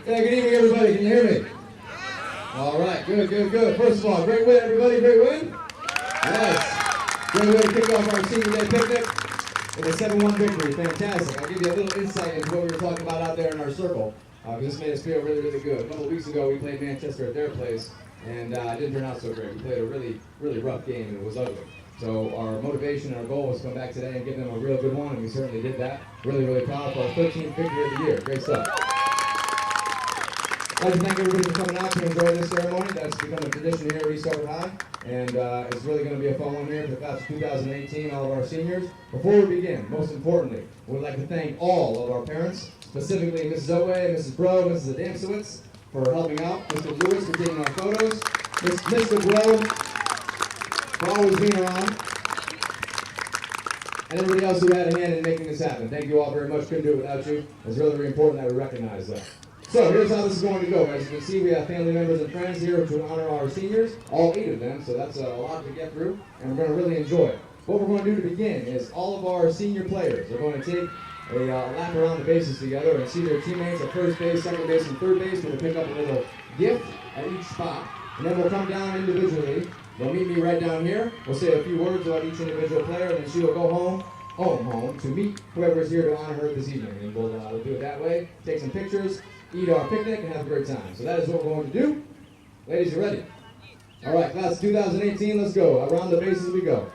Yeah, good evening, everybody. Can you hear me? All right, good, good, good. First of all, great win, everybody. Great win. Yes. Great way to kick off our senior day picnic with a 7-1 victory. Fantastic. I'll give you a little insight into what we were talking about out there in our circle. This made us feel really, really good. A couple of weeks ago, we played Manchester at their place, and it didn't turn out so great. We played a really, really rough game, and it was ugly. So our motivation and our goal was to come back today and give them a real good one, and we certainly did that. Really, really proud for our 13th victory of the year. Great stuff. I'd like to thank everybody for coming out to enjoy this ceremony. That's become a tradition here at East Harvard High, and it's really going to be a fun one here for the class of 2018, all of our seniors. Before we begin, most importantly, we'd like to thank all of our parents, specifically Mrs. Owe, Mrs. Bro, Mrs. Adamsowitz, for helping out, Mr. Lewis for taking our photos, Mr. Bro for always being around, and everybody else who had a hand in making this happen. Thank you all very much. Couldn't do it without you. It's really, really important that we recognize that. So here's how this is going to go. As you can see, we have family members and friends here to honor our seniors, all 8 of them, so that's a lot to get through, and we're going to really enjoy it. What we're going to do to begin is all of our senior players are going to take a lap around the bases together and see their teammates at first base, second base, and third base. We're going to pick up a little gift at each spot, and then we'll come down individually. They'll meet me right down here. We'll say a few words about each individual player, and then she will go home to meet whoever is here to honor her this evening. And we'll do it that way, take some pictures, eat our picnic, and have a great time. So that is what we're going to do. Ladies, you ready? All right, class of 2018, let's go. Around the bases we go.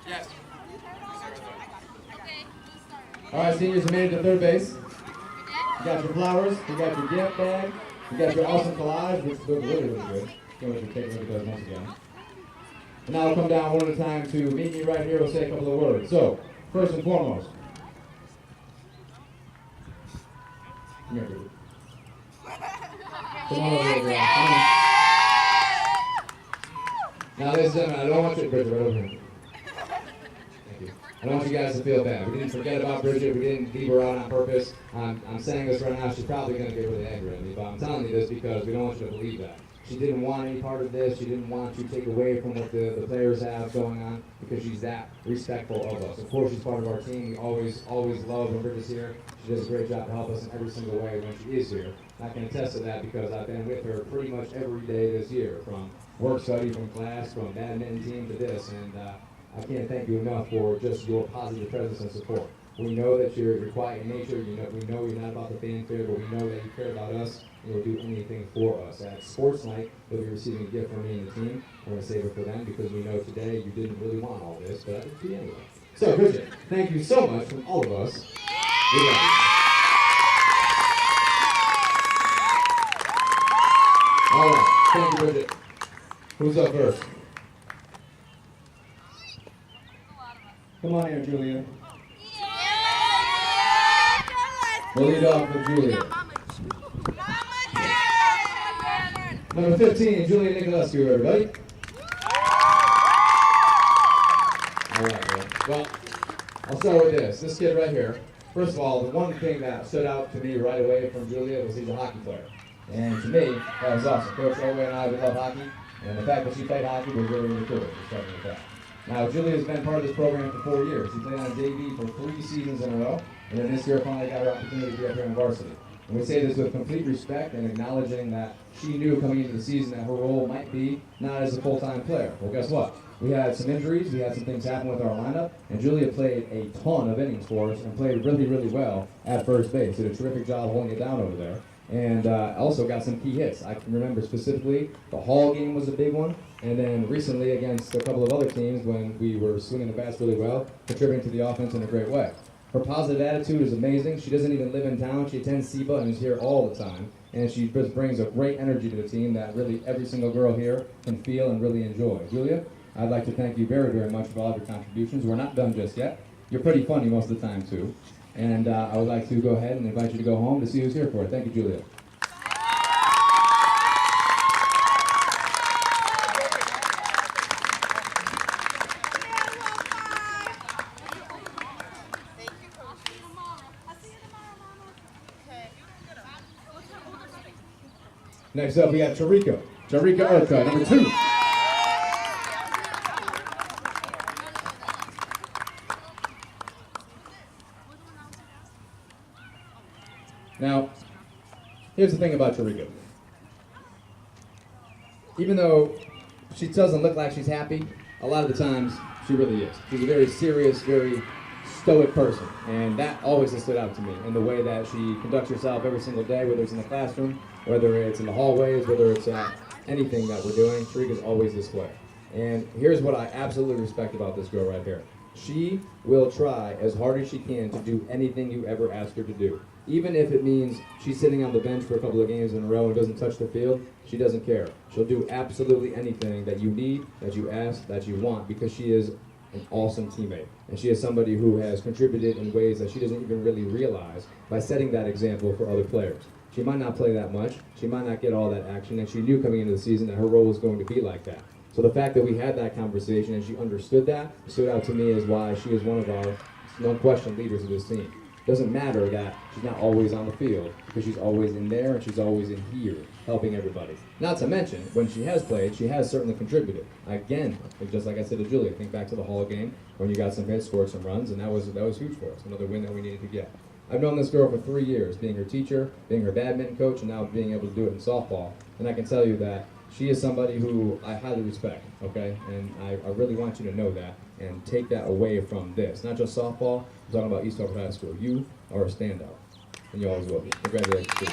Yes. All right, seniors, you made it to third base. You got your flowers, you got your gift bag, you got your awesome collage, which look really, really good. Can't wait to take a look at those once again. And now we'll come down one at a time to meet me right here. We'll say a couple of words. So, first and foremost, come here, baby. Come on over here, girl. Come on. Now, ladies and gentlemen, I don't want you, Bridget, right over here. Thank you. I don't want you guys to feel bad. We didn't forget about Bridget. We didn't leave her out on purpose. I'm saying this right now. She's probably going to get really angry at me, but I'm telling you this because we don't want you to believe that. She didn't want any part of this. She didn't want to take away from what the players have going on because she's that respectful of us. Of course, she's part of our team. We always love when Bridget's here. She does a great job to help us in every single way when she is here. I can attest to that because I've been with her pretty much every day this year, from work study, from class, from badminton team to this, and I can't thank you enough for just your positive presence and support. We know that you're quiet in nature. We know you're not about the fanfare, but we know that you care about us and you'll do anything for us. At sports night, you'll be receiving a gift from me and the team. I want to save it for them because we know today you didn't really want all this, but I did for you anyway. So, Bridget, thank you so much from all of us. We love you. All right, thank you, Bridget. Who's up first? Come on here, Julia. We'll lead off with Julia. Number 15, Julia Nicolescu, everybody. All right, well, I'll start with this. This kid right here. First of all, the one thing that stood out to me right away from Julia was he's a hockey player. And to me, that was awesome. Coach Owe and I, we love hockey. And the fact that she played hockey was really, really cool. We're starting with that. Now, Julia has been part of this program for 4 years. She played on JV for 3 seasons in a row, and then this year finally got her opportunity to be up here in varsity. And we say this with complete respect and acknowledging that she knew coming into the season that her role might be not as a full-time player. Well, guess what? We had some injuries, we had some things happen with our lineup, and Julia played a ton of innings for us and played really, really well at first base. Did a terrific job holding it down over there. And also got some key hits. I can remember specifically the Hall game was a big one, and then recently against a couple of other teams when we were swinging the bats really well, contributing to the offense in a great way. Her positive attitude is amazing. She doesn't even live in town. She attends SEBA and is here all the time, and she just brings a great energy to the team that really every single girl here can feel and really enjoy. Julia, I'd like to thank you very, very much for all of your contributions. We're not done just yet. You're pretty funny most of the time, too. And I would like to go ahead and invite you to go home to see who's here for it. Thank you, Julia. Next up, we got Tarika Urka, number 2. Now, here's the thing about Tarika. Even though she doesn't look like she's happy, a lot of the times she really is. She's a very serious, very stoic person, and that always has stood out to me in the way that she conducts herself every single day, whether it's in the classroom, whether it's in the hallways, whether it's anything that we're doing. Tarika's always this way. And here's what I absolutely respect about this girl right here. She will try as hard as she can to do anything you ever ask her to do. Even if it means she's sitting on the bench for a couple of games in a row and doesn't touch the field, she doesn't care. She'll do absolutely anything that you need, that you ask, that you want, because she is an awesome teammate. And she is somebody who has contributed in ways that she doesn't even really realize by setting that example for other players. She might not play that much, she might not get all that action, and she knew coming into the season that her role was going to be like that. So the fact that we had that conversation and she understood that stood out to me as why she is one of our no-question leaders of this team. It doesn't matter that she's not always on the field, because she's always in there and she's always in here helping everybody. Not to mention, when she has played, she has certainly contributed. Again, just like I said to Julia, think back to the Hall game when you got some hits, scored some runs, and that was huge for us, another win that we needed to get. I've known this girl for 3 years, being her teacher, being her badminton coach, and now being able to do it in softball. And I can tell you that she is somebody who I highly respect, okay? And I really want you to know that and take that away from this. Not just softball, I'm talking about East Hartford High School. You are a standout, and you always will be. Congratulations.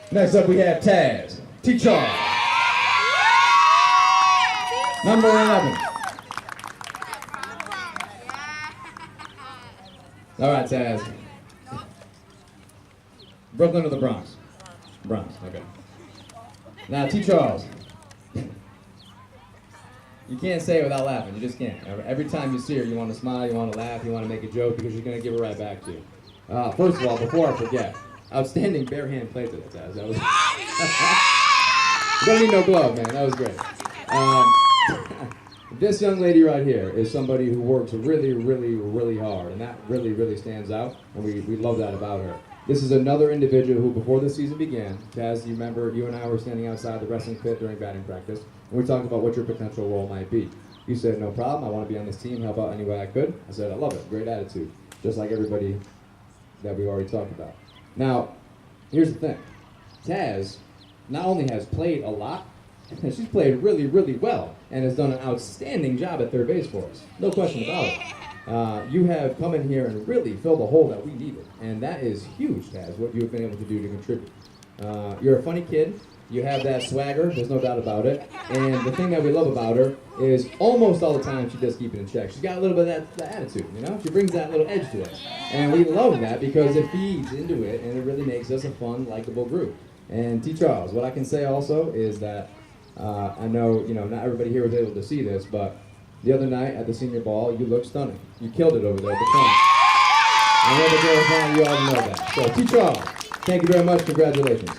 Next up we have Taz, T-Charles. Number 11. All right, Taz. Brooklyn or the Bronx? Bronx, okay. Now, T-Charles. You can't say it without laughing. You just can't. Every time you see her, you want to smile, you want to laugh, you want to make a joke because you're going to give it right back to you. First of all, before I forget, outstanding bare hand play today, Taz. That was. You don't need no glove, man. That was great. This young lady right here is somebody who works really, really, really hard, and that really, really stands out, and we love that about her. This is another individual who, before the season began, Taz, you remember, you and I were standing outside the wrestling pit during batting practice, and we talked about what your potential role might be. You said, no problem, I want to be on this team, help out any way I could. I said, I love it, great attitude, just like everybody that we already talked about. Now, here's the thing. Taz not only has played a lot, she's played really, really well and has done an outstanding job at third base for us. No question about it. You have come in here and really filled a hole that we needed, and that is huge, Taz, what you have been able to do to contribute. You're a funny kid. You have that swagger, there's no doubt about it. And the thing that we love about her is almost all the time she does keep it in check. She's got a little bit of that attitude, you know? She brings that little edge to it. And we love that because it feeds into it, and it really makes us a fun, likable group. And T. Charles, what I can say also is that I know, not everybody here was able to see this, but the other night at the senior ball, you looked stunning. You killed it over there at the front. And over there at the front, you all know that. So, T. Charles, thank you very much. Congratulations.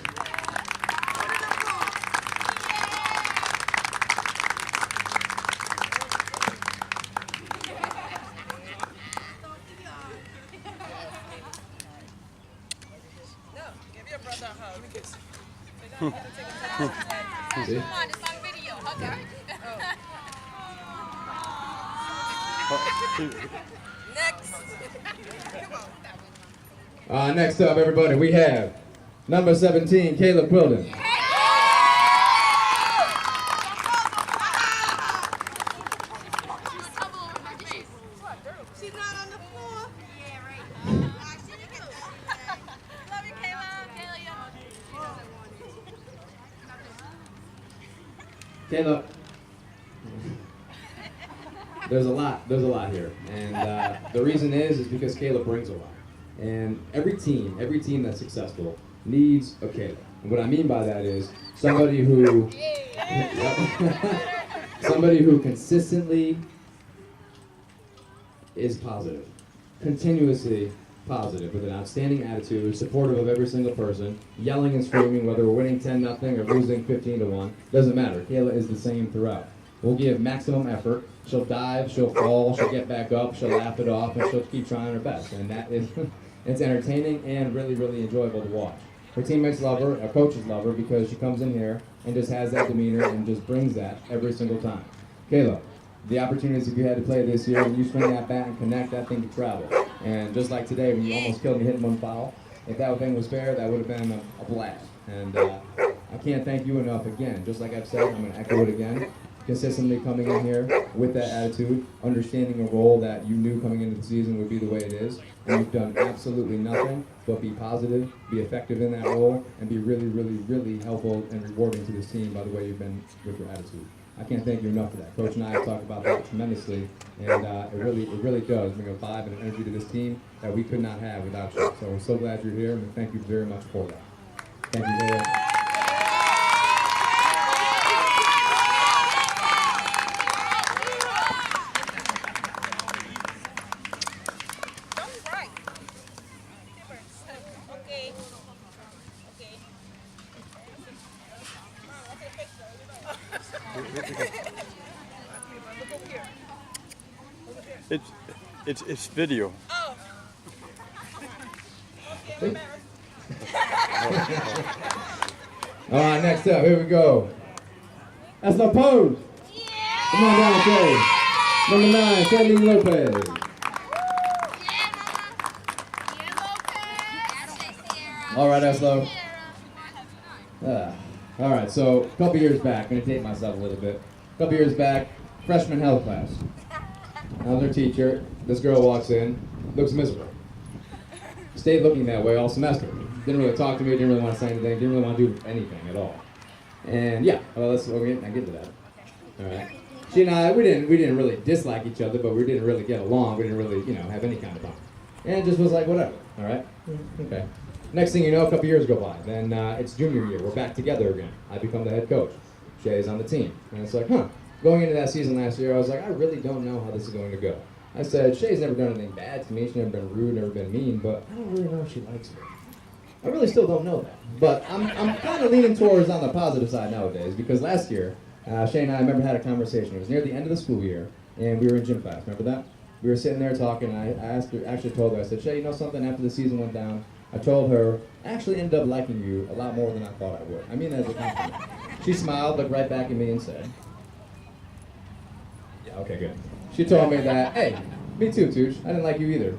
Come on, it's on video. Okay. Next. Next up, everybody, we have number 17, Caleb Quilden. She's not on the floor. Yeah, right. Love you, Kayla. Caleb, there's a lot here, and the reason is because Caleb brings a lot. And every team that's successful needs a Caleb. And what I mean by that is somebody who consistently is positive, continuously positive, with an outstanding attitude, supportive of every single person, yelling and screaming, whether we're winning 10-0 or losing 15-1, doesn't matter. Kayla is the same throughout. We'll give maximum effort. She'll dive, she'll fall, she'll get back up, she'll laugh it off, and she'll keep trying her best. And that is, it's entertaining and really, really enjoyable to watch. Her teammates love her, our coaches love her, because she comes in here and just has that demeanor and just brings that every single time. Kayla, the opportunities if you had to play this year, when you swing that bat and connect, that thing could travel. And just like today, when you almost killed me hitting one foul, if that thing was fair, that would have been a blast. And I can't thank you enough again. Just like I've said, I'm going to echo it again. Consistently coming in here with that attitude, understanding a role that you knew coming into the season would be the way it is, and you've done absolutely nothing but be positive, be effective in that role, and be really, really, really helpful and rewarding to this team by the way you've been with your attitude. I can't thank you enough for that. Coach and I have talked about that tremendously, and it really does bring a vibe and an energy to this team that we could not have without you. So we're so glad you're here, and thank you very much for that. Thank you very much. It's video. Oh. All right, next up, here we go. That's no pose. Yeah. Come on down, Jay. Number 9, Sandy Lopez. All right, Eslo. All right, so a couple years back, I'm going to date myself a little bit. A couple years back, freshman health class. I was her teacher. This girl walks in, looks miserable. Stayed looking that way all semester. didn't really talk to me, didn't really want to say anything, didn't really want to do anything at all. And yeah, well, I get to that. All right. She and I, we didn't really dislike each other, but we didn't really get along. We didn't really, have any kind of bond. And it just was like, whatever. All right. Okay. Next thing you know, a couple years go by. Then it's junior year. We're back together again. I become the head coach. Shay's on the team. And it's like, Going into that season last year, I was like, I really don't know how this is going to go. I said, Shay's never done anything bad to me. She's never been rude, never been mean, but I don't really know if she likes me. I really still don't know that. But I'm kind of leaning towards on the positive side nowadays, because last year, Shay and I remember had a conversation. It was near the end of the school year, and we were in gym class. Remember that? We were sitting there talking, and I asked her, actually told her, I said, Shay, you know something? After the season went down, I told her, I actually ended up liking you a lot more than I thought I would. I mean that as a compliment. She smiled, looked right back at me, and said, yeah, okay, good. She told me that, hey, me too, Tooch. I didn't like you either.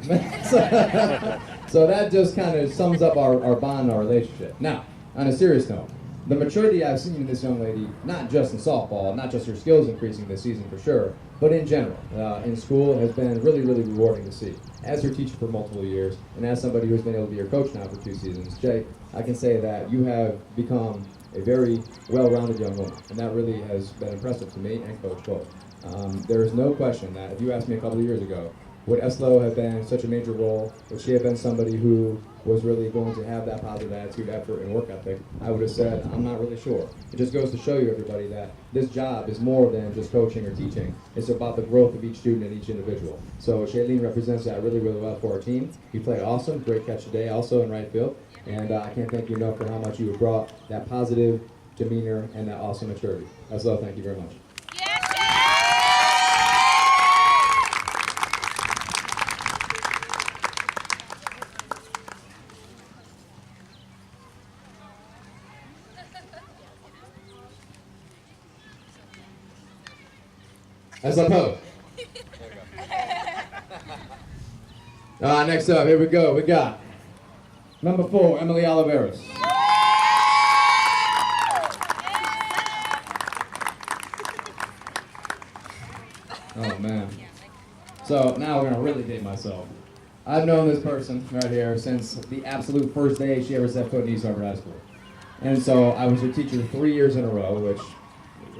So that just kind of sums up our bond, our relationship. Now, on a serious note, the maturity I've seen in this young lady, not just in softball, not just her skills increasing this season for sure, but in general, in school, has been really, really rewarding to see. As her teacher for multiple years, and as somebody who's been able to be your coach now for 2 seasons, Jay, I can say that you have become a very well-rounded young woman, and that really has been impressive to me and Coach both. There is no question that if you asked me a couple of years ago, would Eslo have been such a major role? Would she have been somebody who was really going to have that positive attitude, effort, and work ethic? I would have said, I'm not really sure. It just goes to show you, everybody, that this job is more than just coaching or teaching. It's about the growth of each student and each individual. So Shailene represents that really, really well for our team. You played awesome. Great catch today, also in right field. And I can't thank you enough for how much you have brought that positive demeanor and that awesome maturity. Eslo, thank you very much. That's a pose. Next up, here we go. We got number 4, Emily Oliveros. Oh man. So now we're gonna really date myself. I've known this person right here since the absolute first day she ever set foot in East Harvard High School. And so I was her teacher 3 years in a row, which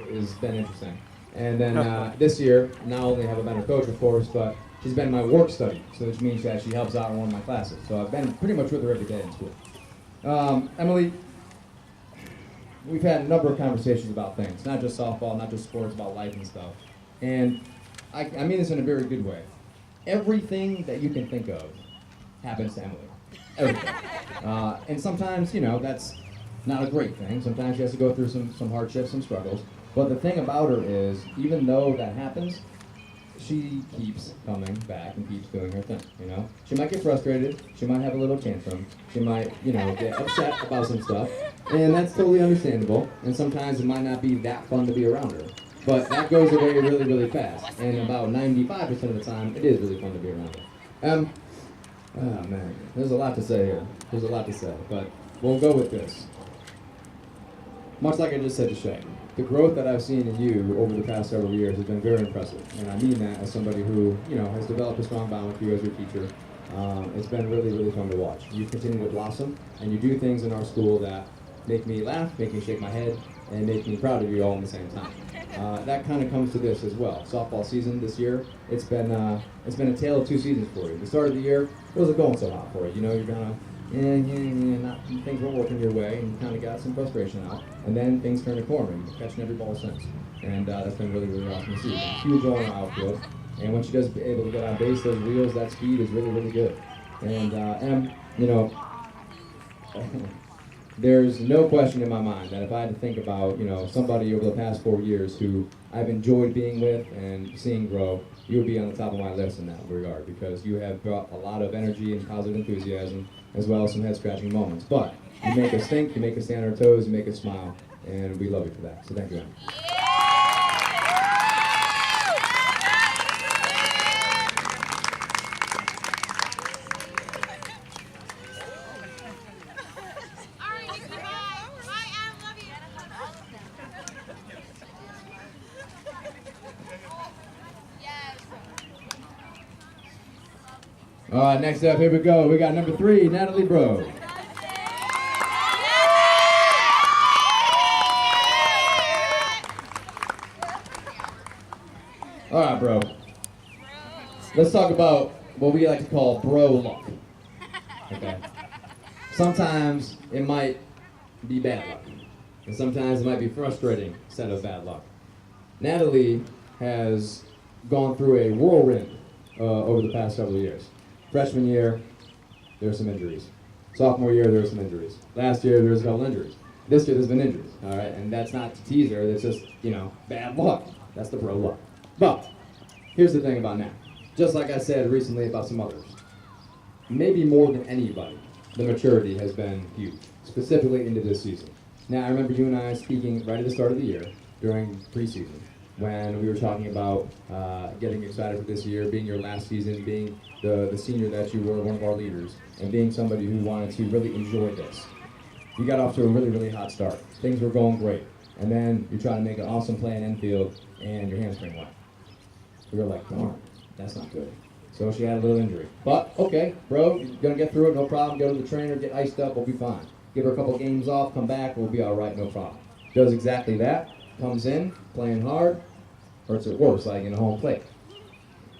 has been interesting. And then this year, not only have I been her coach, of course, but she's been my work study, so which means that she helps out in one of my classes. So I've been pretty much with her every day in school. Emily, we've had a number of conversations about things, not just softball, not just sports, about life and stuff. And I mean this in a very good way. Everything that you can think of happens to Emily. Everything. And sometimes, that's not a great thing. Sometimes she has to go through some hardships, some struggles. But the thing about her is, even though that happens, she keeps coming back and keeps doing her thing, She might get frustrated, she might have a little tantrum, she might, get upset about some stuff, and that's totally understandable, and sometimes it might not be that fun to be around her. But that goes away really, really fast, and about 95% of the time, it is really fun to be around her. Oh man, there's a lot to say here. There's a lot to say, but we'll go with this. Much like I just said to Shay, the growth that I've seen in you over the past several years has been very impressive, and I mean that as somebody who, has developed a strong bond with you as your teacher. It's been really, really fun to watch. You continue to blossom, and you do things in our school that make me laugh, make me shake my head, and make me proud of you all at the same time. That kind of comes to this as well. Softball season this year, it's been a tale of 2 seasons for you. The start of the year, it wasn't going so hot for you. You're kind of things weren't working your way, and you kind of got some frustration out. And then things turned a corner, and you're catching every ball since. And that's been really, really awesome to see. Huge role in our outfield. And when she does be able to get on base, those wheels, that speed is really, really good. And there's no question in my mind that if I had to think about, somebody over the past 4 years who I've enjoyed being with and seeing grow, you would be on the top of my list in that regard, because you have brought a lot of energy and positive enthusiasm, as well as some head-scratching moments. But you make us think, you make us stay on our toes, you make us smile, and we love you for that. So thank you, Emma. All right, next up, here we go. We got number 3, Natalie Bro. All right, bro. Let's talk about what we like to call bro luck. Okay. Sometimes it might be bad luck, and sometimes it might be frustrating set of bad luck. Natalie has gone through a whirlwind over the past couple of years. Freshman year, there were some injuries. Sophomore year, there were some injuries. Last year, there was a couple injuries. This year, there's been injuries, all right? And that's not to tease her, that's just, bad luck. That's the bro luck. But here's the thing about Nat. Just like I said recently about some others, maybe more than anybody, the maturity has been huge, specifically into this season. Now, I remember you and I speaking right at the start of the year during preseason when we were talking about getting excited for this year, being your last season, being the senior that you were, one of our leaders, and being somebody who wanted to really enjoy this. You got off to a really, really hot start. Things were going great. And then you try to make an awesome play in infield, and your hamstring went. We were like, darn, that's not good. So she had a little injury. But, okay, bro, you're going to get through it, no problem. Go to the trainer, get iced up, we'll be fine. Give her a couple games off, come back, we'll be all right, no problem. Does exactly that, comes in, playing hard, hurts it worse, like in a home plate.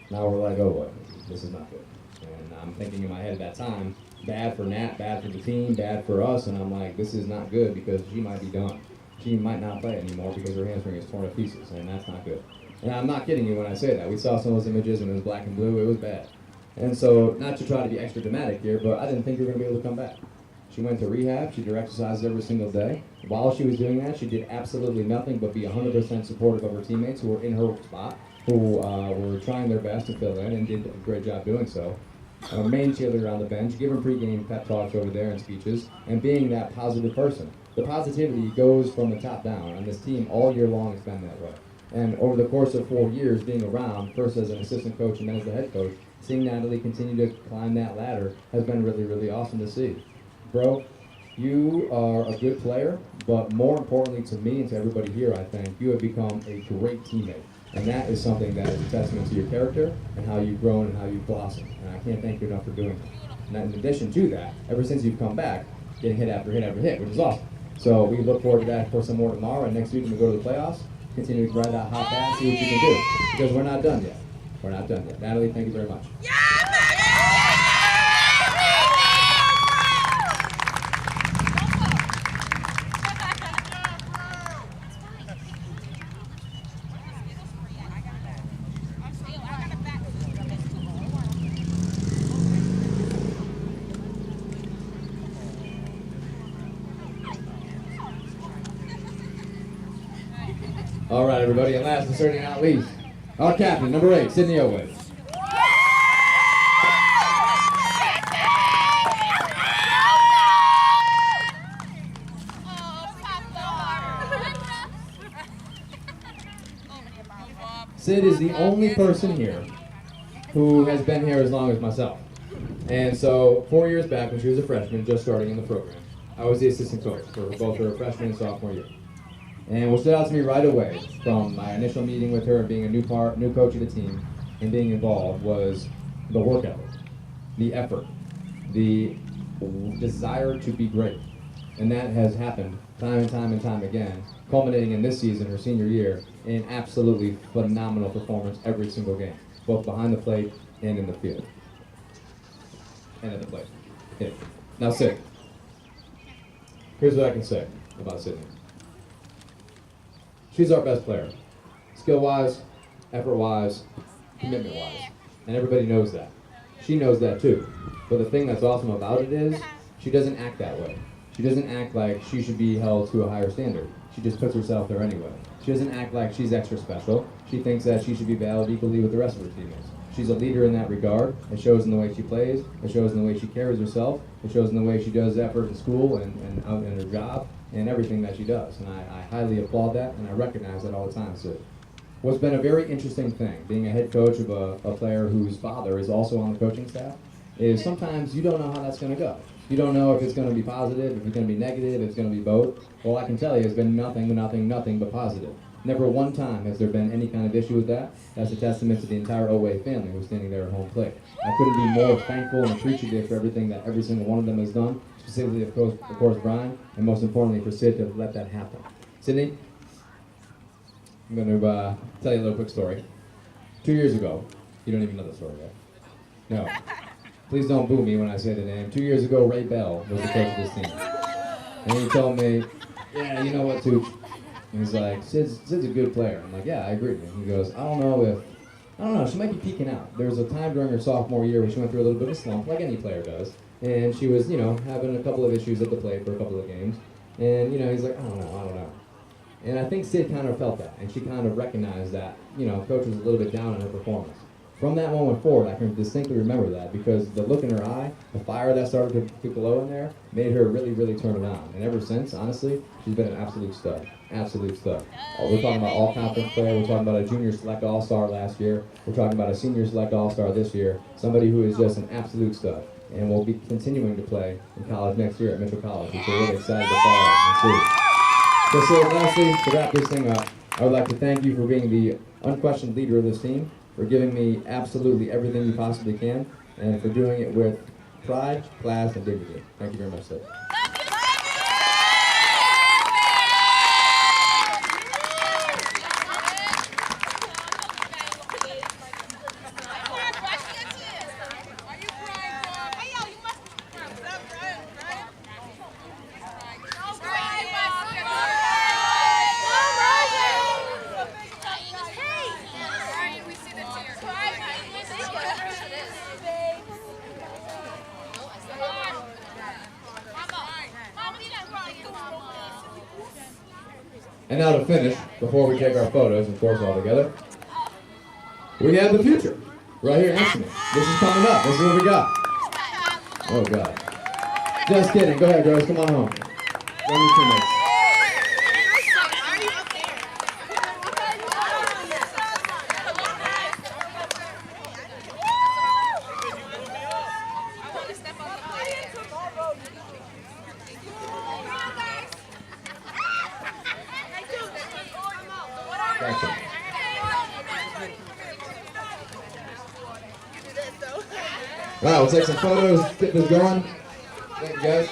Now we're like, oh boy, this is not good. And I'm thinking in my head at that time, bad for Nat, bad for the team, bad for us, and I'm like, this is not good because she might be done. She might not play anymore because her hamstring is torn to pieces, and that's not good. And I'm not kidding you when I say that. We saw some of those images and it was black and blue, it was bad. And so, not to try to be extra dramatic here, but I didn't think we were going to be able to come back. She went to rehab, she did her exercises every single day. While she was doing that, she did absolutely nothing but be 100% supportive of her teammates who were in her spot, who were trying their best to fill in and did a great job doing so. Our main cheerleader on the bench, giving pregame pep talks over there and speeches, and being that positive person. The positivity goes from the top down, and this team all year long has been that way. And over the course of 4 years being around, first as an assistant coach and then as the head coach, seeing Natalie continue to climb that ladder has been really, really awesome to see. Bro, you are a good player, but more importantly to me and to everybody here, I think, you have become a great teammate. And that is something that is a testament to your character and how you've grown and how you've blossomed. And I can't thank you enough for doing that. And in addition to that, ever since you've come back, getting hit after hit after hit, which is awesome. So we look forward to that for some more tomorrow, and next week when we go to the playoffs, continue to ride that hot path, see what you can do. Because we're not done yet. We're not done yet. Natalie, thank you very much. All right, everybody, and last but certainly not least, our captain, number 8, Sydney Owens. Sid is the only person here who has been here as long as myself. And so 4 years back when she was a freshman, just starting in the program, I was the assistant coach for both her freshman and sophomore year. And what stood out to me right away from my initial meeting with her and being a new coach of the team and being involved was the work ethic, the effort, the desire to be great. And that has happened time and time and time again, culminating in this season, her senior year, in absolutely phenomenal performance every single game, both behind the plate and in the field. And at the plate. Yeah. Now, Sid. Here's what I can say about Sydney. She's our best player, skill-wise, effort-wise, commitment-wise, and everybody knows that. She knows that too. But the thing that's awesome about it is she doesn't act that way. She doesn't act like she should be held to a higher standard. She just puts herself there anyway. She doesn't act like she's extra special. She thinks that she should be valued equally with the rest of her teammates. She's a leader in that regard. It shows in the way she plays. It shows in the way she carries herself. It shows in the way she does effort in school and out in her job and everything that she does. And I highly applaud that, and I recognize that all the time. So what's been a very interesting thing, being a head coach of a player whose father is also on the coaching staff, is sometimes you don't know how that's going to go. You don't know if it's going to be positive, if it's going to be negative, if it's going to be both. Well, I can tell you it's been nothing but positive. Never one time has there been any kind of issue with that. That's a testament to the entire OA family who's standing there at home plate. I couldn't be more thankful and appreciative for everything that every single one of them has done, specifically, of course, Brian, and most importantly for Sid to let that happen. Sydney, I'm going to tell you a little quick story. 2 years ago, you don't even know the story yet. No. Please don't boo me when I say the name. 2 years ago, Ray Bell was the coach of this team. And he told me, yeah, you know what, Tooch? He's like, Sid's a good player. I'm like, yeah, I agree. And he goes, I don't know, she might be peaking out. There was a time during her sophomore year where she went through a little bit of a slump, like any player does. And she was, having a couple of issues at the plate for a couple of games. And, he's like, I don't know. And I think Sid kind of felt that, and she kind of recognized that, coach was a little bit down on her performance. From that moment forward, I can distinctly remember that because the look in her eye, the fire that started to glow in there, made her really, really turn around. And ever since, honestly, she's been an absolute stud. Absolute stud. We're talking about all-conference player. We're talking about a junior select all-star last year. We're talking about a senior select all-star this year. Somebody who is just an absolute stud. And will be continuing to play in college next year at Mitchell College, which we're really excited to follow and see. So lastly, to wrap this thing up, I would like to thank you for being the unquestioned leader of this team, for giving me absolutely everything you possibly can, and for doing it with pride, class, and dignity. Thank you very much, sir. And now to finish, before we take our photos and force all together, we have the future right here next to me. This is coming up. This is what we got. Oh, God. Just kidding. Go ahead, girls. Come on home. Go your teammates. Gotcha. All right, we'll take some photos, get this going. Thank you, guys.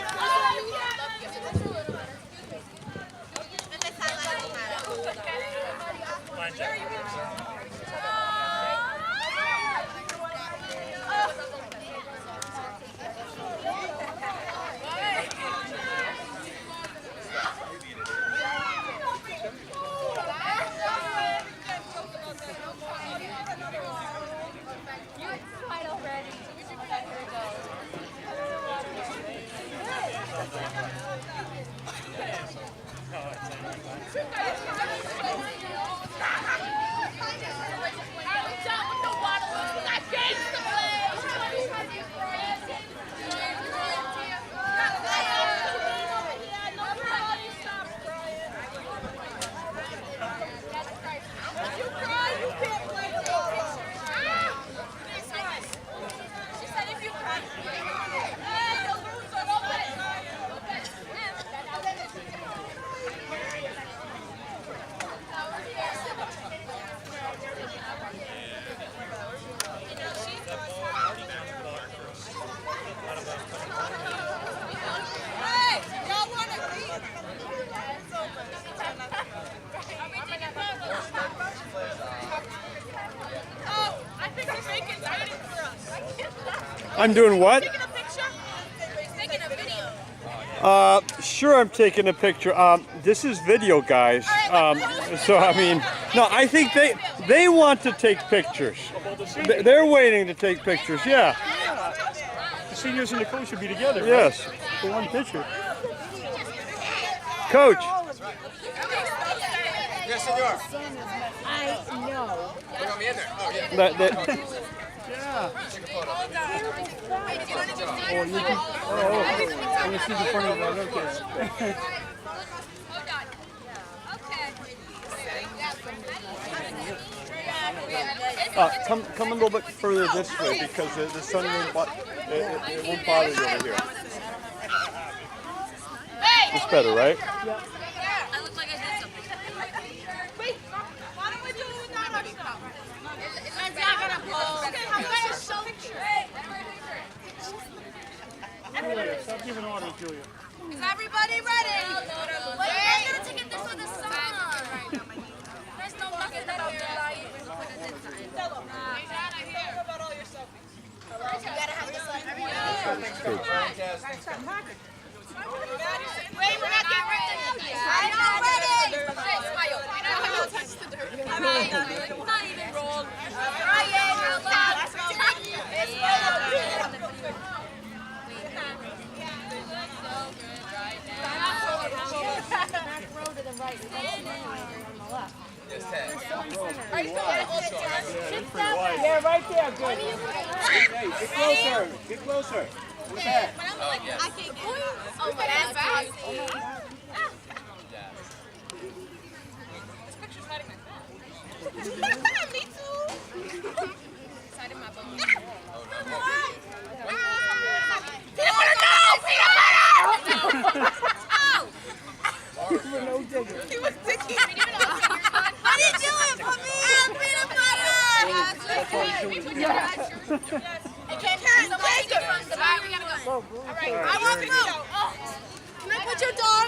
I'm doing what? Taking a picture? Taking a video. Sure, I'm taking a picture. This is video, guys. So I mean, no, I think they want to take pictures. They're waiting to take pictures. Yeah. The seniors and the coach should be together. Yes. Right? For one picture. Coach. Yes, senor. I know. You want me in there? Oh, yeah. Yeah. Take a photo. Oh, you can. Oh, I want to see the front of it. Okay. Come a little bit further this way because the sun won't bother you over here. It's better, right? Yeah. I look like I did something. Wait, why don't we do it without our stuff? It's not gonna blow. Okay, I'm gonna show picture. Julia, stop giving orders, Julia. Is everybody ready? Wait, you're gonna take this with the sun. There's no nothing about the light. Yeah, right there, good. Hey, get closer. Get closer. What's that? I can't get it. Oh my God. Fast. This picture's hiding my fat. Me too. It's hiding my bone. Peanut butter, no! Peanut butter! He was sticky. What are you doing, puppy? Peanut butter! It can't hurt. Somebody take it from the back. We gotta go. All right. I want to go. Can I put your dog?